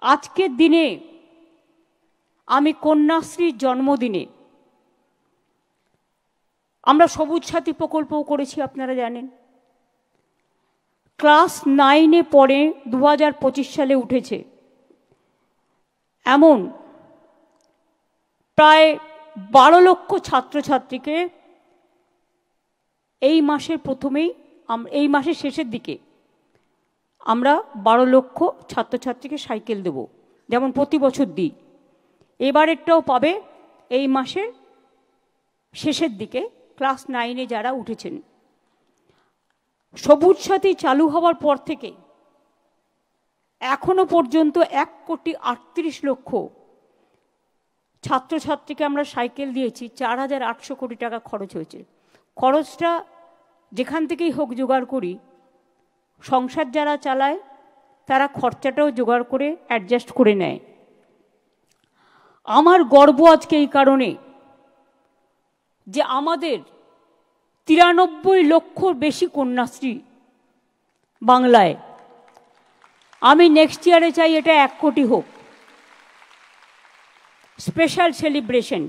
আজকের দিনে আমি কন্যাশ্রীর জন্মদিনে আমরা সবুজ সাথী প্রকল্পও করেছি, আপনারা জানেন। ক্লাস 9-এ পড়ে 2025 সালে উঠেছে এমন প্রায় 12 লক্ষ ছাত্রছাত্রীকে এই মাসের প্রথমেই, এই মাসের শেষের দিকে আমরা 12 লক্ষ ছাত্রছাত্রীকে সাইকেল দেব, যেমন প্রতি বছর দিই। এবারেরটাও পাবে এই মাসের শেষের দিকে ক্লাস 9-এ যারা উঠেছেন। সবুজ সাথী চালু হওয়ার পর থেকে এখনো পর্যন্ত 1,38,00,000 ছাত্রছাত্রীকে আমরা সাইকেল দিয়েছি। 4,800 কোটি টাকা খরচ হয়েছে। খরচটা যেখান থেকেই হোক জোগাড় করি, সংসার যারা চালায় তারা খরচাটাও জোগাড় করে অ্যাডজাস্ট করে নেয়। আমার গর্ব আজকে এই কারণে যে আমাদের 93 লক্ষর বেশি কন্যাশ্রী বাংলায়। আমি নেক্সট ইয়ারে চাই এটা 1 কোটি হোক, স্পেশাল সেলিব্রেশন।